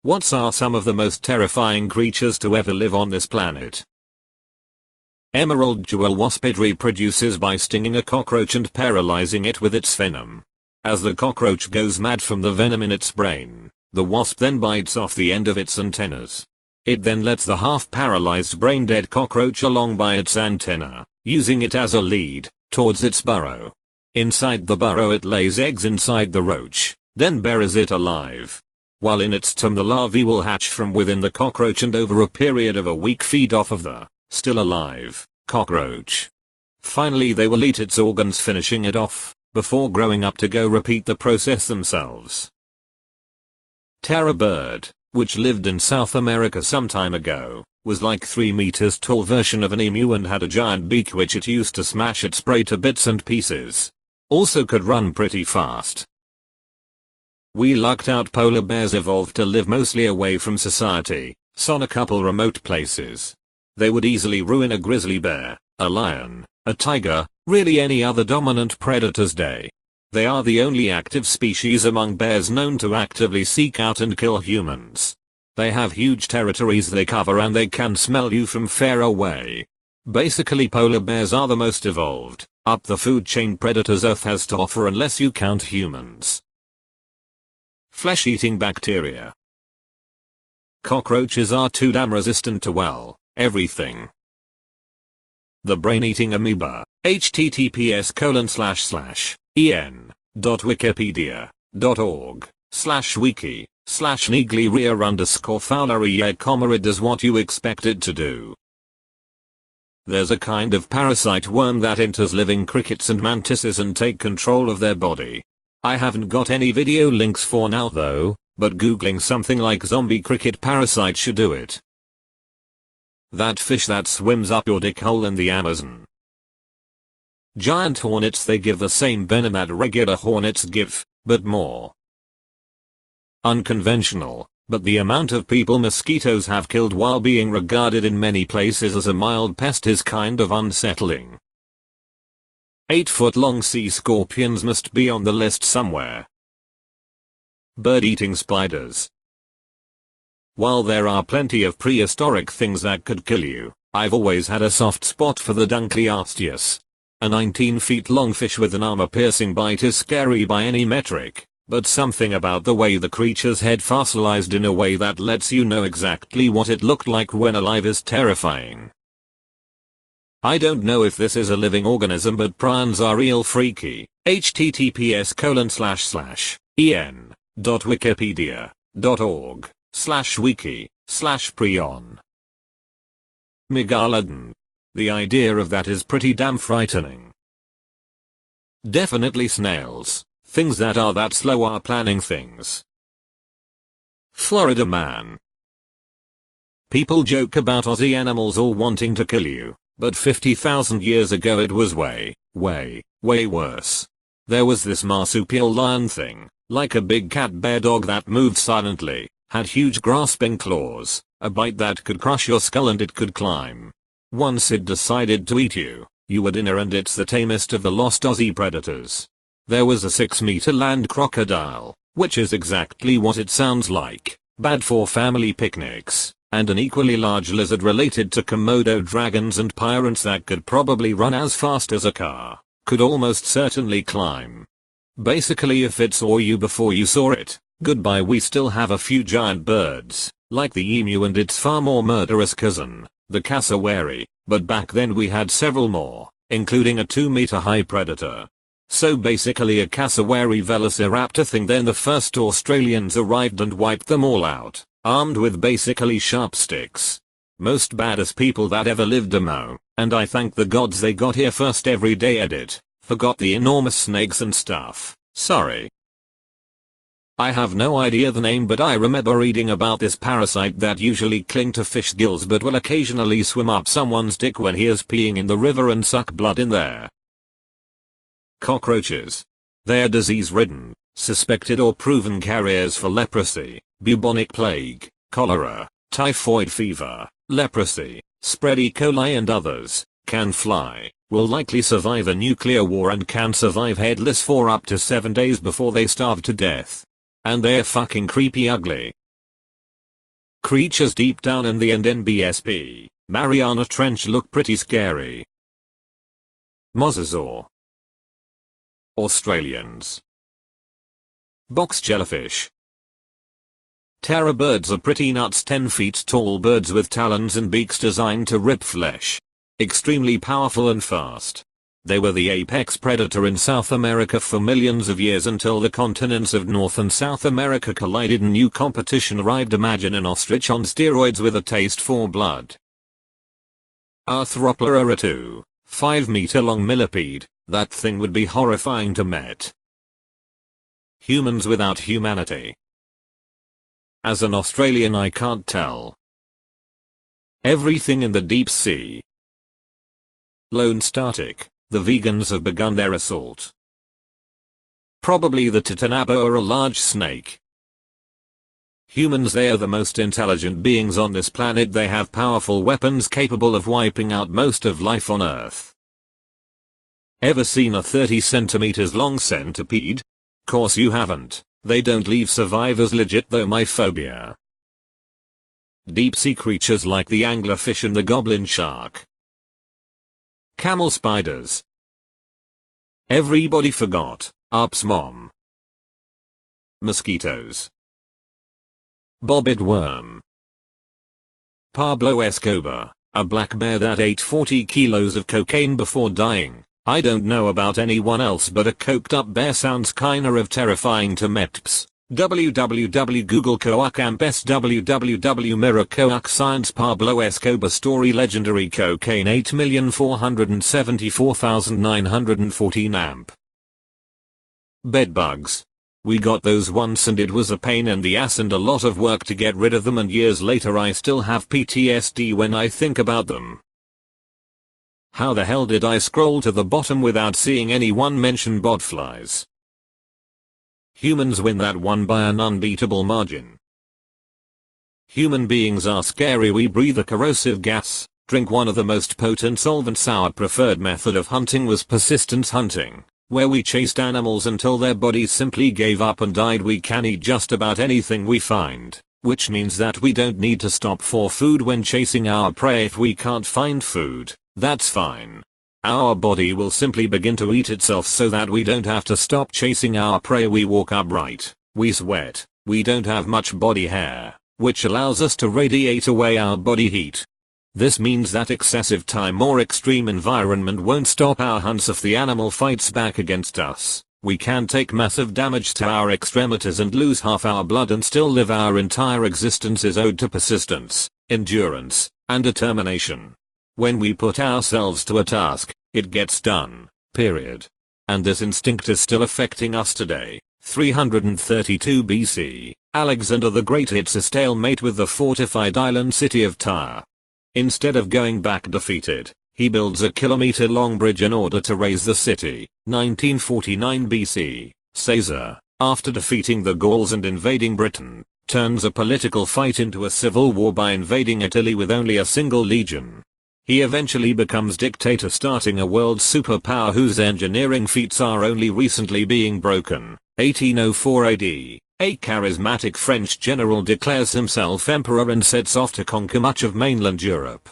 What are some of the most terrifying creatures to ever live on this planet? Emerald jewel wasp. It reproduces by stinging a cockroach and paralyzing it with its venom. As the cockroach goes mad from the venom in its brain, the wasp then bites off the end of its antennas. It then lets the half-paralyzed brain-dead cockroach along by its antenna, using it as a lead, towards its burrow. Inside the burrow it lays eggs inside the roach, then buries it alive. While in its tomb the larvae will hatch from within the cockroach and over a period of a week feed off of the, still alive, cockroach. Finally they will eat its organs, finishing it off, before growing up to go repeat the process themselves. Terror bird, which lived in South America some time ago, was like 3 meters tall version of an emu and had a giant beak which it used to smash its prey to bits and pieces. Also could run pretty fast. We lucked out. Polar bears evolved to live mostly away from society, so on a couple remote places. They would easily ruin a grizzly bear, a lion, a tiger, really any other dominant predator's day. They are the only active species among bears known to actively seek out and kill humans. They have huge territories they cover and they can smell you from far away. Basically polar bears are the most evolved, up the food chain predators Earth has to offer unless you count humans. Flesh-eating bacteria. Cockroaches are too damn resistant to everything. The brain-eating amoeba, https://en.wikipedia.org/wiki/negliria_fowleria, it does what you expect it to do. There's a kind of parasite worm that enters living crickets and mantises and take control of their body. I haven't got any video links for now though, but googling something like zombie cricket parasite should do it. That fish that swims up your dick hole in the Amazon. Giant hornets. They give the same venom that regular hornets give, but more unconventional, but the amount of people mosquitoes have killed while being regarded in many places as a mild pest is kind of unsettling. 8-foot-long sea scorpions must be on the list somewhere. Bird-eating spiders. While there are plenty of prehistoric things that could kill you, I've always had a soft spot for the Dunkleosteus. A 19-feet-long fish with an armor-piercing bite is scary by any metric, but something about the way the creature's head fossilized in a way that lets you know exactly what it looked like when alive is terrifying. I don't know if this is a living organism, but prawns are real freaky. https://en.wikipedia.org/wiki/prion. Megalodon. The idea of that is pretty damn frightening. Definitely snails. Things that are that slow are planning things. Florida man. People joke about Aussie animals all wanting to kill you, but 50,000 years ago it was way worse. There was this marsupial lion thing, like a big cat bear dog that moved silently, had huge grasping claws, a bite that could crush your skull, and it could climb. Once it decided to eat you, you were dinner, and it's the tamest of the lost Aussie predators. There was a 6-meter land crocodile, which is exactly what it sounds like, bad for family picnics, and an equally large lizard related to Komodo dragons and pyrants that could probably run as fast as a car, could almost certainly climb. Basically if it saw you before you saw it, goodbye. We still have a few giant birds, like the emu and its far more murderous cousin, the cassowary, but back then we had several more, including a 2-meter high predator. So basically a cassowary velociraptor thing. Then the first Australians arrived and wiped them all out, armed with basically sharp sticks. Most badass people that ever lived and I thank the gods they got here first. Every day edit, forgot the enormous snakes and stuff, sorry. I have no idea the name, but I remember reading about this parasite that usually cling to fish gills but will occasionally swim up someone's dick when he is peeing in the river and suck blood in there. Cockroaches. They are disease-ridden, suspected or proven carriers for leprosy, bubonic plague, cholera, typhoid fever, leprosy, spread E. coli and others, can fly, will likely survive a nuclear war, and can survive headless for up to 7 days before they starve to death. And they're fucking creepy ugly. Creatures deep down in the NBSP, Mariana Trench look pretty scary. Mosasaur. Australians. Box jellyfish. Terror birds are pretty nuts, 10 feet tall birds with talons and beaks designed to rip flesh. Extremely powerful and fast. They were the apex predator in South America for millions of years until the continents of North and South America collided and new competition arrived. Imagine an ostrich on steroids with a taste for blood. Arthropoda 2, 5-meter long millipede, that thing would be horrifying to meet. Humans without humanity. As an Australian I can't tell. Everything in the deep sea. Lone Static, the vegans have begun their assault. Probably the Titanabo are a large snake. Humans, they are the most intelligent beings on this planet. They have powerful weapons capable of wiping out most of life on Earth. Ever seen a 30 centimeters long centipede? Course you haven't. They don't leave survivors legit though. My phobia. Deep sea creatures like the anglerfish and the goblin shark. Camel spiders. Everybody forgot Arp's mom. Mosquitoes. Bobbed worm. Pablo Escobar, a black bear that ate 40 kilos of cocaine before dying. I don't know about anyone else, but a coked up bear sounds kinda of terrifying to meps. www Google Coac Ampes www Mirror Coac Science Pablo Escobar Story Legendary Cocaine 8,474,914 amp. Bedbugs. We got those once and it was a pain in the ass and a lot of work to get rid of them, and years later I still have PTSD when I think about them. How the hell did I scroll to the bottom without seeing anyone mention botflies? Humans win that one by an unbeatable margin. Human beings are scary. We breathe a corrosive gas, drink one of the most potent solvents. Our preferred method of hunting was persistence hunting, where we chased animals until their bodies simply gave up and died. We can eat just about anything we find, which means that we don't need to stop for food when chasing our prey. If we can't find food, that's fine. Our body will simply begin to eat itself so that we don't have to stop chasing our prey. We walk upright, we sweat, we don't have much body hair, which allows us to radiate away our body heat. This means that excessive time or extreme environment won't stop our hunts. If the animal fights back against us, we can take massive damage to our extremities and lose half our blood and still live. Our entire existence is owed to persistence, endurance, and determination. When we put ourselves to a task, it gets done, period. And this instinct is still affecting us today. 332 BC, Alexander the Great hits a stalemate with the fortified island city of Tyre. Instead of going back defeated, he builds a kilometer-long bridge in order to raise the city. 1949 BC, Caesar, after defeating the Gauls and invading Britain, turns a political fight into a civil war by invading Italy with only a single legion. He eventually becomes dictator, starting a world superpower whose engineering feats are only recently being broken. 1804 AD, a charismatic French general declares himself emperor and sets off to conquer much of mainland Europe.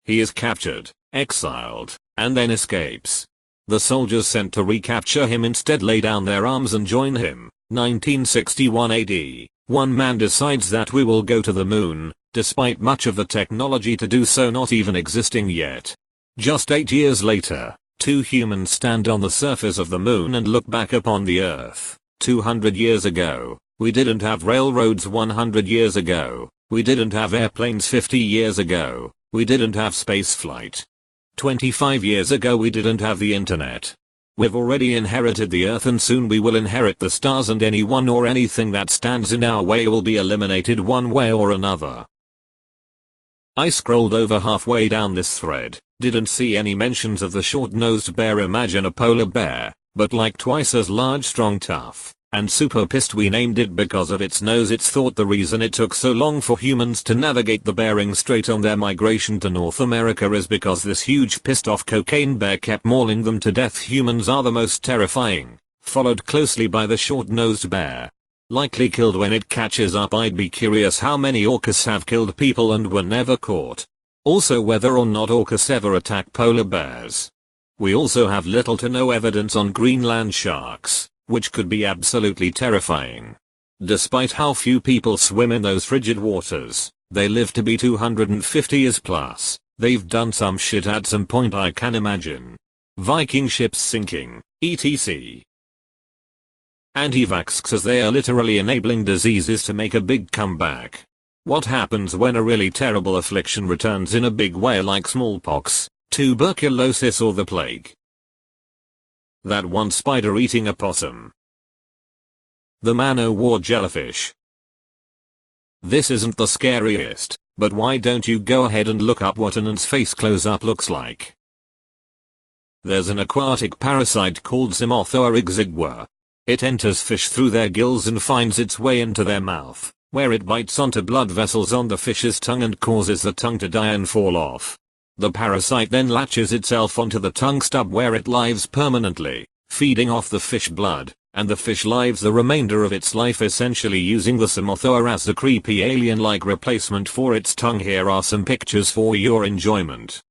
He is captured, exiled, and then escapes. The soldiers sent to recapture him instead lay down their arms and join him. 1961 AD, one man decides that we will go to the moon, despite much of the technology to do so not even existing yet. Just 8 years later, two humans stand on the surface of the moon and look back upon the Earth. 200 years ago, we didn't have railroads. 100 years ago, we didn't have airplanes. 50 years ago, we didn't have spaceflight. 25 years ago we didn't have the internet. We've already inherited the Earth and soon we will inherit the stars, and anyone or anything that stands in our way will be eliminated one way or another. I scrolled over halfway down this thread, didn't see any mentions of the short-nosed bear. Imagine a polar bear, but like twice as large, strong, tough, and super pissed. We named it because of its nose. It's thought the reason it took so long for humans to navigate the Bering Strait on their migration to North America is because this huge pissed off cocaine bear kept mauling them to death. Humans are the most terrifying, followed closely by the short-nosed bear. Likely killed when it catches up. I'd be curious how many orcas have killed people and were never caught. Also whether or not orcas ever attack polar bears. We also have little to no evidence on Greenland sharks, which could be absolutely terrifying. Despite how few people swim in those frigid waters, they live to be 250 years plus. They've done some shit at some point, I can imagine. Viking ships sinking, etc. Anti-vax cause they are literally enabling diseases to make a big comeback. What happens when a really terrible affliction returns in a big way like smallpox, tuberculosis or the plague? That one spider eating a possum. The Man-O-War jellyfish. This isn't the scariest, but why don't you go ahead and look up what an ant's face close-up looks like? There's an aquatic parasite called Zymothoa exigua. It enters fish through their gills and finds its way into their mouth, where it bites onto blood vessels on the fish's tongue and causes the tongue to die and fall off. The parasite then latches itself onto the tongue stub where it lives permanently, feeding off the fish blood, and the fish lives the remainder of its life essentially using the Zymothoa as a creepy alien-like replacement for its tongue. Here are some pictures for your enjoyment.